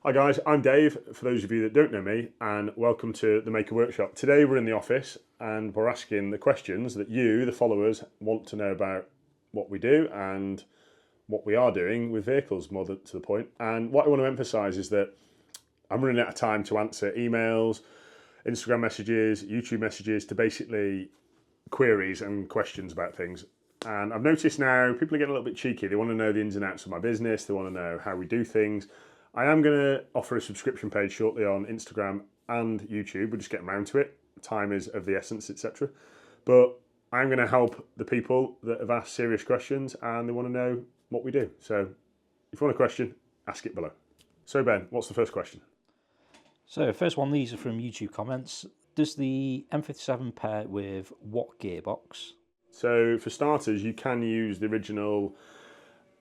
Hi guys, I'm Dave, for those of you that don't know me, and welcome to the Maker Workshop. Today we're in the office and we're asking the questions that you, the followers, want to know about what we do and what we are doing with vehicles, more to the point. And what I want to emphasise is that I'm running out of time to answer emails, Instagram messages, YouTube messages, to basically queries and questions about things. And I've noticed now people are getting a little bit cheeky. They want to know the ins and outs of my business. They want to know how we do things. I am going to offer a subscription page shortly on Instagram and YouTube. We're just getting around to it. Time is of the essence, etc. But I'm going to help the people that have asked serious questions and they want to know what we do. So if you want a question, ask it below. So Ben, what's the first question? So first one, these are from YouTube comments. Does the M57 pair with what gearbox? So for starters, you can use the original,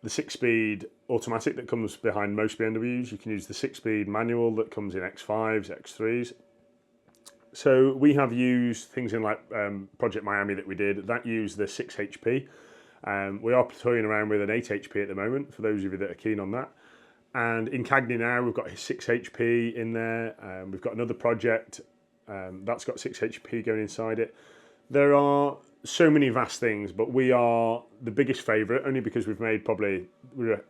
the 6-speed automatic that comes behind most BMWs. You can use the 6-speed manual that comes in X5s, X3s. So we have used things in like Project Miami that we did, that used the 6 HP. We are toying around with an 8 HP at the moment, for those of you that are keen on that. And in Cagney now, we've got his 6 HP in there. We've got another project that's got 6 HP going inside it. There are so many vast things, but we are the biggest favourite, only because we've made probably,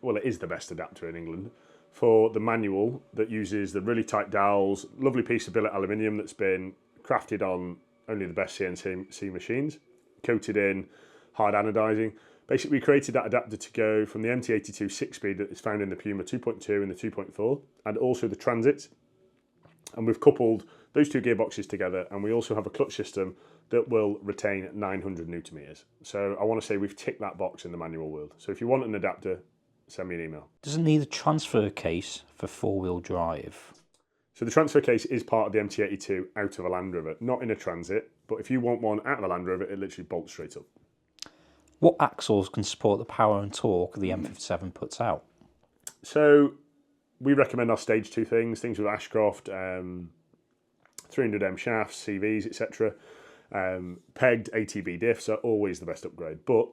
well, it is the best adapter in England, for the manual that uses the really tight dowels, lovely piece of billet aluminium that's been crafted on only the best CNC machines, coated in hard anodising. Basically, we created that adapter to go from the MT82 6-speed that is found in the Puma 2.2 and the 2.4, and also the Transits. And we've coupled those two gearboxes together, and we also have a clutch system that will retain 900 Newton meters. So I want to say we've ticked that box in the manual world. So if you want an adapter, send me an email. Does it need a transfer case for 4-wheel drive? So the transfer case is part of the MT82 out of a Land Rover, not in a Transit, but if you want one out of a Land Rover, it literally bolts straight up. What axles can support the power and torque the M57 puts out? So we recommend our stage 2 things with Ashcroft, 300M shafts, CVs, etc. Pegged ATB diffs are always the best upgrade, but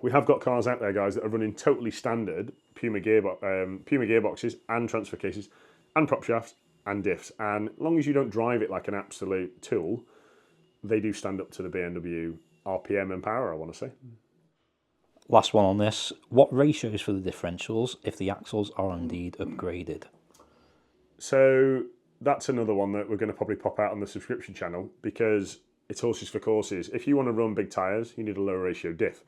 we have got cars out there, guys, that are running totally standard Puma gearboxes and transfer cases and prop shafts and diffs, and as long as you don't drive it like an absolute tool, they do stand up to the BMW RPM and power, I want to say. Last one on this. What ratios for the differentials if the axles are indeed upgraded? So that's another one that we're going to probably pop out on the subscription channel, because it's horses for courses. If you want to run big tyres, you need a lower ratio diff.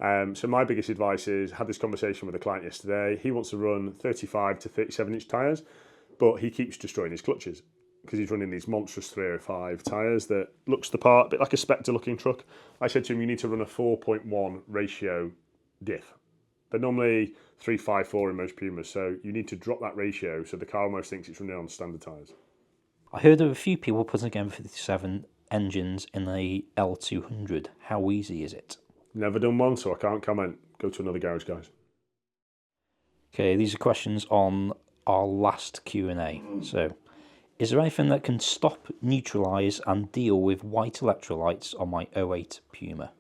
So my biggest advice is, had this conversation with a client yesterday, he wants to run 35 to 37 inch tyres, but he keeps destroying his clutches because he's running these monstrous 305 tyres that looks the part, a bit like a Spectre looking truck. I said to him, you need to run a 4.1 ratio diff. They're normally 354 in most Pumas, so you need to drop that ratio so the car almost thinks it's running on standard tyres. I heard of a few people putting M57 engines in a L200. How easy is it? Never done one, so I can't comment. Go to another garage, guys. Okay, these are questions on our last Q&A. So, is there anything that can stop, neutralise and deal with white electrolytes on my 08 Puma?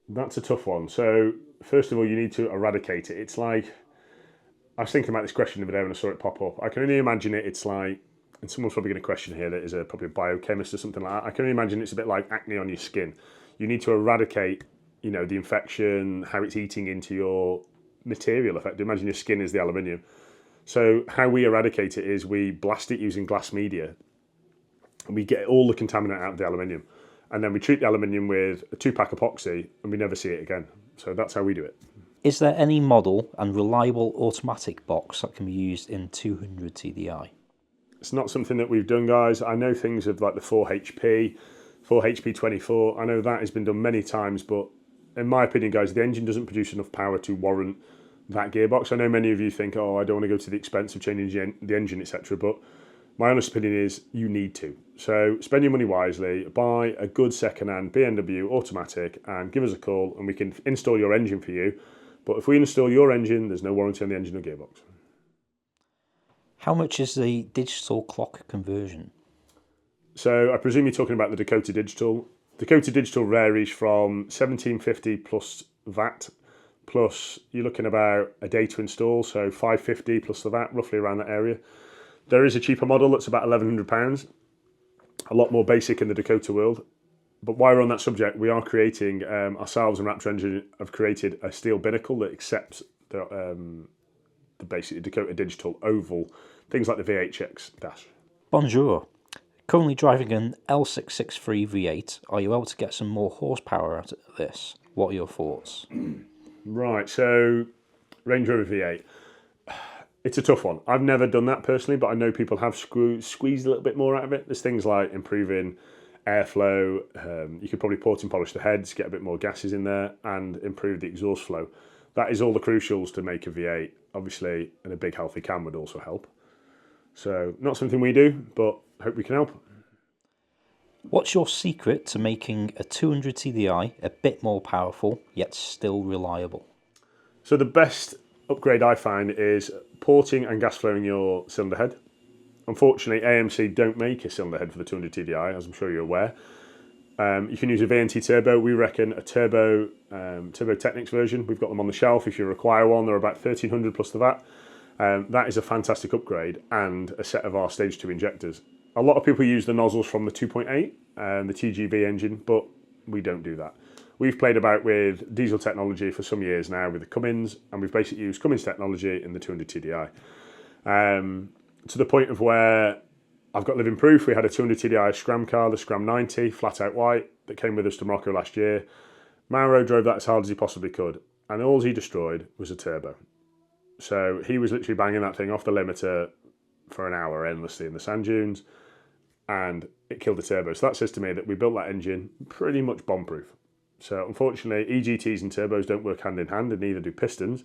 That's a tough one. So, first of all, you need to eradicate it. It's like, I was thinking about this question the other day when I saw it pop up. I can only imagine it's like, and someone's probably going to question here that is probably a biochemist or something like that. I can only imagine it's a bit like acne on your skin. You need to eradicate, the infection, how it's eating into your material effect. Imagine your skin is the aluminium. So how we eradicate it is we blast it using glass media, and we get all the contaminant out of the aluminium, and then we treat the aluminium with a 2-pack epoxy, and we never see it again. So that's how we do it. Is there any model and reliable automatic box that can be used in 200 TDI? It's not something that we've done, guys. I know things of like the 4HP, 4HP24. I know that has been done many times, but in my opinion, guys, the engine doesn't produce enough power to warrant that gearbox. I know many of you think, oh, I don't want to go to the expense of changing the engine, etc. But my honest opinion is you need to. So spend your money wisely, buy a good second-hand BMW automatic and give us a call and we can install your engine for you. But if we install your engine, there's no warranty on the engine or gearbox. How much is the digital clock conversion? So I presume you're talking about the Dakota Digital. Dakota Digital varies from 1750 plus VAT plus you're looking about a day to install, so 550 plus the VAT, roughly around that area. There is a cheaper model that's about £1,100, a lot more basic in the Dakota world. But while we're on that subject, we are creating, ourselves and Raptor Engine have created a steel binnacle that accepts the basically Dakota digital oval, things like the V8 dash. Bonjour. Currently driving an L663 V8, are you able to get some more horsepower out of this? What are your thoughts? Right, so Range Rover V8. It's a tough one. I've never done that personally, but I know people have squeezed a little bit more out of it. There's things like improving airflow. You could probably port and polish the heads, get a bit more gases in there, and improve the exhaust flow. That is all the crucials to make a V8. Obviously, and a big healthy cam would also help. So, not something we do, but hope we can help. What's your secret to making a 200 TDI a bit more powerful, yet still reliable? So the best upgrade I find is porting and gas flowing your cylinder head. Unfortunately, AMC don't make a cylinder head for the 200 TDI, as I'm sure you're aware. You can use a VNT turbo. We reckon a Turbo Technics version. We've got them on the shelf. If you require one, they're about 1,300 plus the VAT. That is a fantastic upgrade, and a set of our stage 2 injectors. A lot of people use the nozzles from the 2.8 and the TGV engine, but we don't do that. We've played about with diesel technology for some years now with the Cummins, and we've basically used Cummins technology in the 200 TDI. To the point of where I've got living proof. We had a 200 TDI Scram car, the Scram 90, flat out white, that came with us to Morocco last year. Mauro drove that as hard as he possibly could, and all he destroyed was a turbo. So he was literally banging that thing off the limiter for an hour endlessly in the sand dunes, and it killed the turbo. So that says to me that we built that engine pretty much bomb-proof. So unfortunately, EGTs and turbos don't work hand in hand, and neither do pistons.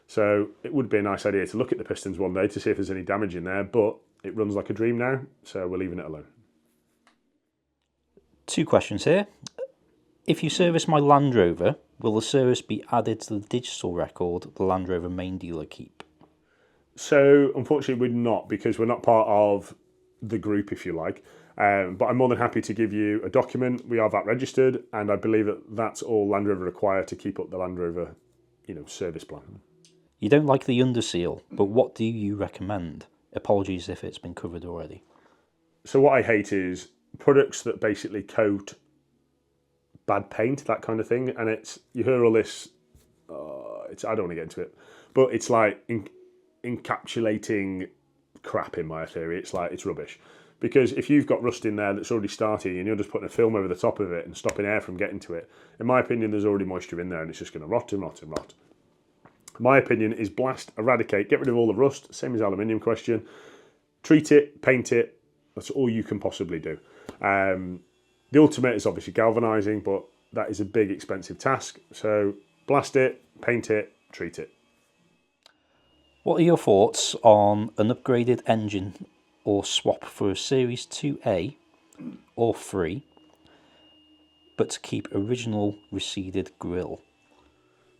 So it would be a nice idea to look at the pistons one day to see if there's any damage in there, but it runs like a dream now, so we're leaving it alone. 2 questions here. If you service my Land Rover, will the service be added to the digital record the Land Rover main dealer keep? So unfortunately we're not, because we're not part of the group, if you like. But I'm more than happy to give you a document. We are VAT registered, and I believe that that's all Land Rover require to keep up the Land Rover, service plan. You don't like the underseal, but what do you recommend? Apologies if it's been covered already. So what I hate is products that basically coat bad paint, that kind of thing. And you hear all this, I don't want to get into it, but it's like encapsulating crap in my theory. It's rubbish. Because if you've got rust in there that's already starting and you're just putting a film over the top of it and stopping air from getting to it, in my opinion, there's already moisture in there and it's just going to rot and rot and rot. My opinion is blast, eradicate, get rid of all the rust, same as aluminium question. Treat it, paint it, that's all you can possibly do. The ultimate is obviously galvanising, but that is a big, expensive task. So blast it, paint it, treat it. What are your thoughts on an upgraded engine or swap for a Series 2A or 3, but to keep original receded grille?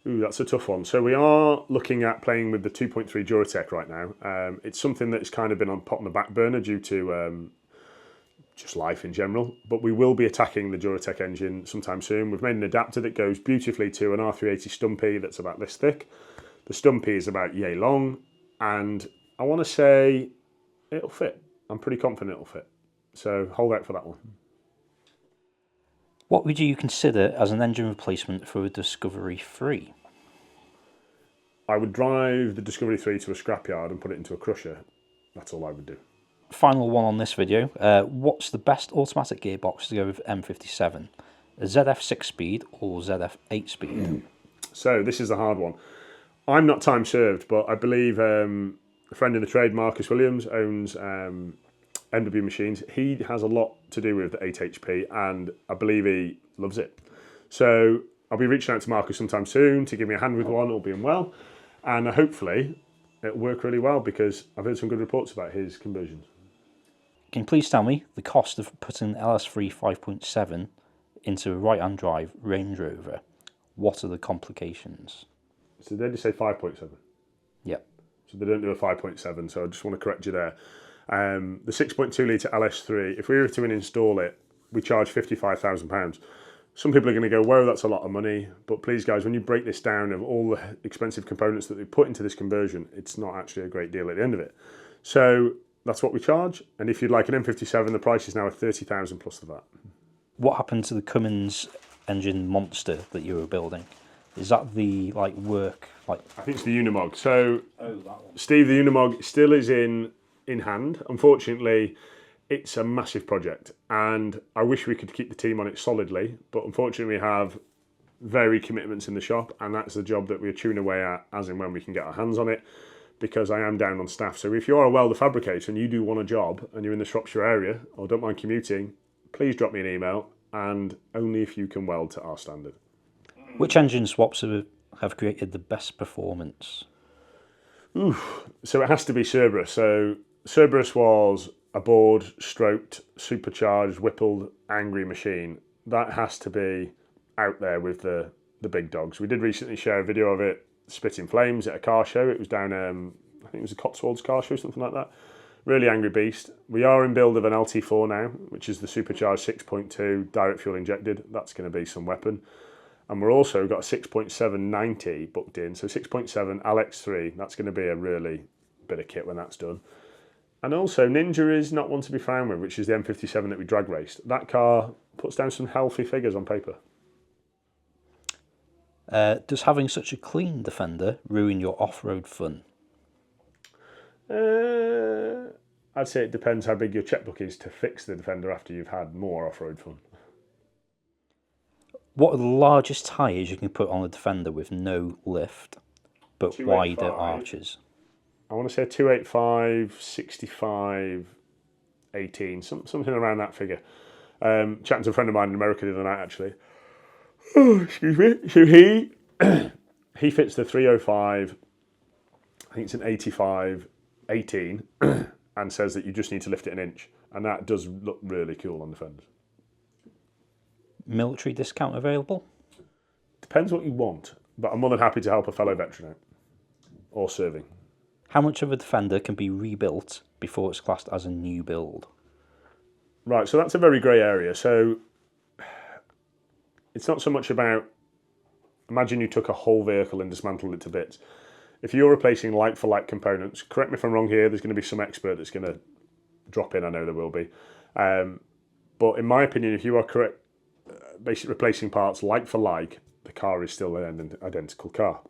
Ooh, that's a tough one. So we are looking at playing with the 2.3 Duratorq right now. It's something that's kind of been put on the back burner due to just life in general, but we will be attacking the Duratorq engine sometime soon. We've made an adapter that goes beautifully to an R380 Stumpy that's about this thick. The Stumpy is about yay long, and I want to say it'll fit. I'm pretty confident it'll fit. So hold out for that one. What would you consider as an engine replacement for a Discovery 3? I would drive the Discovery 3 to a scrapyard and put it into a crusher. That's all I would do. Final one on this video. What's the best automatic gearbox to go with M57? A ZF 6-speed or ZF 8-speed? So this is a hard one. I'm not time served, but I believe a friend in the trade, Marcus Williams, owns MW Machines. He has a lot to do with the 8 HP, and I believe he loves it. So I'll be reaching out to Marcus sometime soon to give me a hand with one, all being well. And hopefully it'll work really well, because I've heard some good reports about his conversions. Can you please tell me the cost of putting LS3 5.7 into a right-hand drive Range Rover? What are the complications? So they just say 5.7? Yep. So they don't do a 5.7, so I just want to correct you there. The 6.2 litre LS3, if we were to install it, we charge £55,000. Some people are going to go, whoa, that's a lot of money. But please, guys, when you break this down of all the expensive components that they put into this conversion, it's not actually a great deal at the end of it. So that's what we charge. And if you'd like an M57, the price is now at 30,000 plus the VAT. What happened to the Cummins engine monster that you were building? Is that the work? I think it's the Unimog. So that one. Steve, the Unimog still is in hand. Unfortunately, it's a massive project, and I wish we could keep the team on it solidly, but unfortunately we have varied commitments in the shop, and that's the job that we're chewing away at as and when we can get our hands on it, because I am down on staff. So if you are a welder fabricator and you do want a job and you're in the Shropshire area or don't mind commuting, please drop me an email, and only if you can weld to our standard. Which engine swaps have created the best performance? So it has to be Cerberus. So Cerberus was a board, stroked, supercharged, whippled, angry machine. That has to be out there with the big dogs. We did recently share a video of it spitting flames at a car show. It was down, I think it was a Cotswolds car show, something like that. Really angry beast. We are in build of an LT4 now, which is the supercharged 6.2 direct fuel injected. That's going to be some weapon. And we're also got a 6.790 booked in. So 6.7 LX3, that's going to be a really bit of kit when that's done. And also, Ninja is not one to be frowned with, which is the M57 that we drag raced. That car puts down some healthy figures on paper. Does having such a clean Defender ruin your off-road fun? I'd say it depends how big your checkbook is to fix the Defender after you've had more off-road fun. What are the largest tyres you can put on a Defender with no lift, but wider arches? I want to say 285, 65, 18, something around that figure. Chatting to a friend of mine in America the other night, actually. Oh, excuse me. So he fits the 305, I think it's an 85, 18, and says that you just need to lift it an inch. And that does look really cool on Defenders. Military discount available? Depends what you want, but I'm more than happy to help a fellow veteran out. Or serving. How much of a Defender can be rebuilt before it's classed as a new build? Right, so that's a very grey area. So it's not so much about, imagine you took a whole vehicle and dismantled it to bits. If you're replacing like-for-like components, correct me if I'm wrong here, there's going to be some expert that's going to drop in, I know there will be. But in my opinion, if you are correct, basically replacing parts like for like, the car is still an identical car.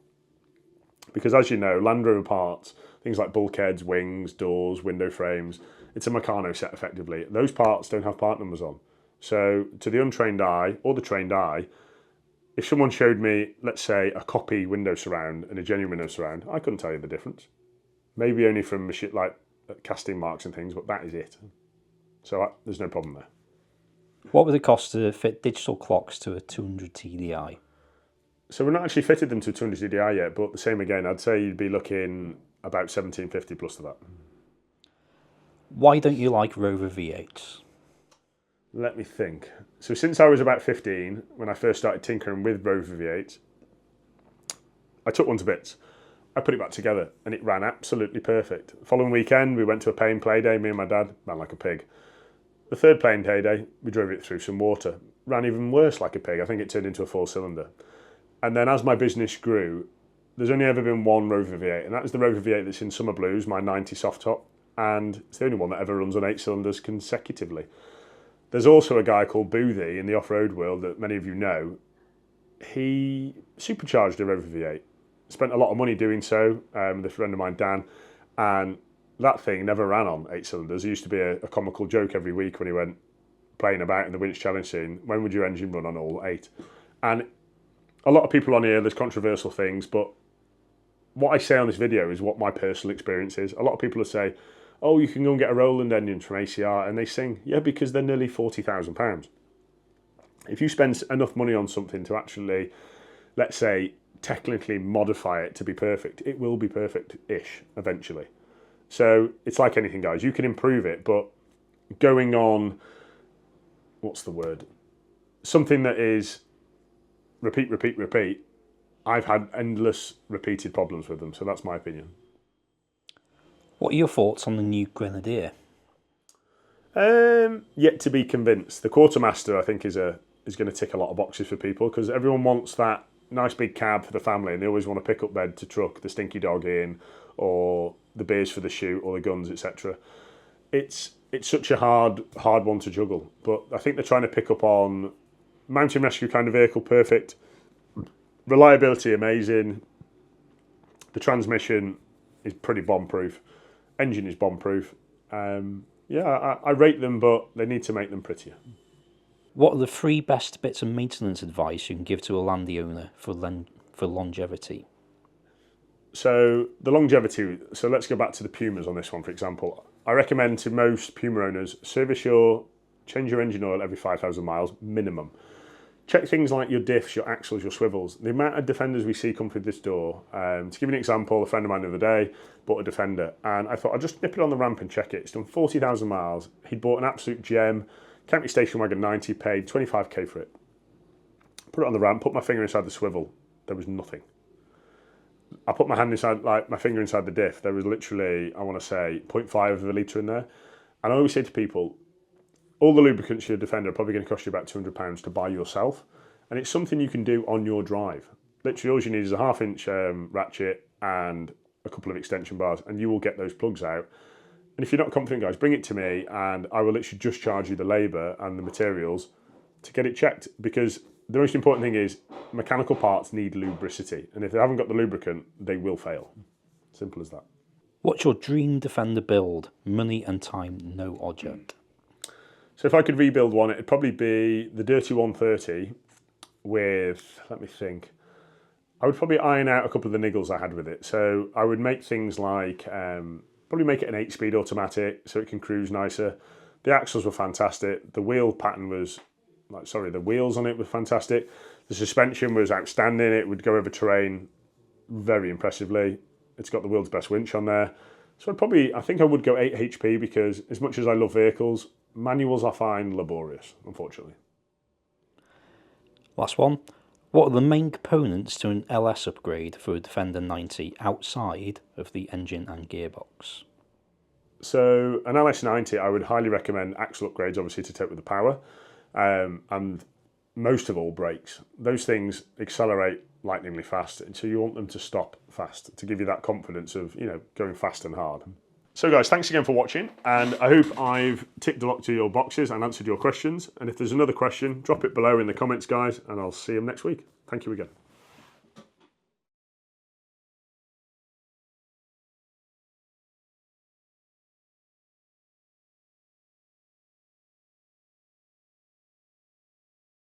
Because as you know, Land Rover parts, things like bulkheads, wings, doors, window frames, it's a Meccano set effectively. Those parts don't have part numbers on. So to the untrained eye, or the trained eye, if someone showed me, let's say, a copy window surround and a genuine window surround, I couldn't tell you the difference. Maybe only from like casting marks and things, but that is it. So there's no problem there. What would it cost to fit digital clocks to a 200 TDI? So we're not actually fitted them to 200 TDI yet, but the same again, I'd say you'd be looking about 1750 plus to that. Why don't you like Rover V8s? Let me think. So since I was about 15, when I first started tinkering with Rover V8, I took one to bits. I put it back together and it ran absolutely perfect. The following weekend, we went to a pay and play day, me and my dad, ran like a pig. The third play and play day, we drove it through some water. Ran even worse like a pig. I think it turned into a 4-cylinder. And then as my business grew, there's only ever been one Rover V8, and that is the Rover V8 that's in Summer Blues, my 90 soft top, and it's the only one that ever runs on 8 cylinders consecutively. There's also a guy called Boothie in the off-road world that many of you know. He supercharged a Rover V8, spent a lot of money doing so, with a friend of mine, Dan, and that thing never ran on 8 cylinders. It used to be a comical joke every week when he went playing about in the Winch Challenge scene. When would your engine run on all 8? And a lot of people on here, there's controversial things, but what I say on this video is what my personal experience is. A lot of people will say, oh, you can go and get a Roland engine from ACR, and they sing, yeah, because they're nearly £40,000. If you spend enough money on something to actually, let's say, technically modify it to be perfect, it will be perfect-ish eventually. So it's like anything, guys. You can improve it, but going on, what's the word? Something that is repeat, repeat, repeat, I've had endless repeated problems with them. So that's my opinion. What are your thoughts on the new Grenadier? Yet to be convinced. The Quartermaster, I think, is a is going to tick a lot of boxes for people, because everyone wants that nice big cab for the family, and they always want a pickup bed to truck the stinky dog in, or the beers for the shoot, or the guns, etc. It's such a hard one to juggle, but I think they're trying to pick up on mountain rescue kind of vehicle, perfect. Reliability, amazing. The transmission is pretty bomb-proof. Engine is bomb-proof. Yeah, I rate them, but they need to make them prettier. What are the 3 best bits of maintenance advice you can give to a landy owner for longevity? So the longevity, so let's go back to the Pumas on this one, for example. I recommend to most Puma owners, change your engine oil every 5,000 miles minimum. Check things like your diffs, your axles, your swivels. The amount of Defenders we see come through this door. To give you an example, a friend of mine the other day bought a Defender, and I thought I'd just nip it on the ramp and check it. It's done 40,000 miles. He'd bought an absolute gem, County Station Wagon 90, paid 25k for it. Put it on the ramp, put my finger inside the swivel. There was nothing. I put my finger inside the diff. There was literally, I want to say, 0.5 of a litre in there. And I always say to people, all the lubricants your Defender are probably going to cost you about £200 to buy yourself. And it's something you can do on your drive. Literally all you need is a 1/2 inch ratchet and a couple of extension bars, and you will get those plugs out. And if you're not confident, guys, bring it to me and I will literally just charge you the labour and the materials to get it checked, because the most important thing is mechanical parts need lubricity, and if they haven't got the lubricant, they will fail. Simple as that. What's your dream Defender build? Money and time, no object. So if I could rebuild one, it'd probably be the Dirty 130 with, let me think, I would probably iron out a couple of the niggles I had with it. So I would make things like, probably make it an 8-speed automatic so it can cruise nicer. The axles were fantastic. The wheel pattern was, the wheels on it were fantastic. The suspension was outstanding. It would go over terrain very impressively. It's got the world's best winch on there. So I think I would go 8 HP, because as much as I love vehicles, manuals I find laborious, unfortunately. Last one. What are the main components to an LS upgrade for a Defender 90 outside of the engine and gearbox? So an LS90, I would highly recommend axle upgrades, obviously, to take with the power, and most of all brakes. Those things accelerate lightningly fast, and so you want them to stop fast to give you that confidence of, going fast and hard. So guys, thanks again for watching, and I hope I've ticked a lot to your boxes and answered your questions. And if there's another question, drop it below in the comments, guys, and I'll see you next week. Thank you again.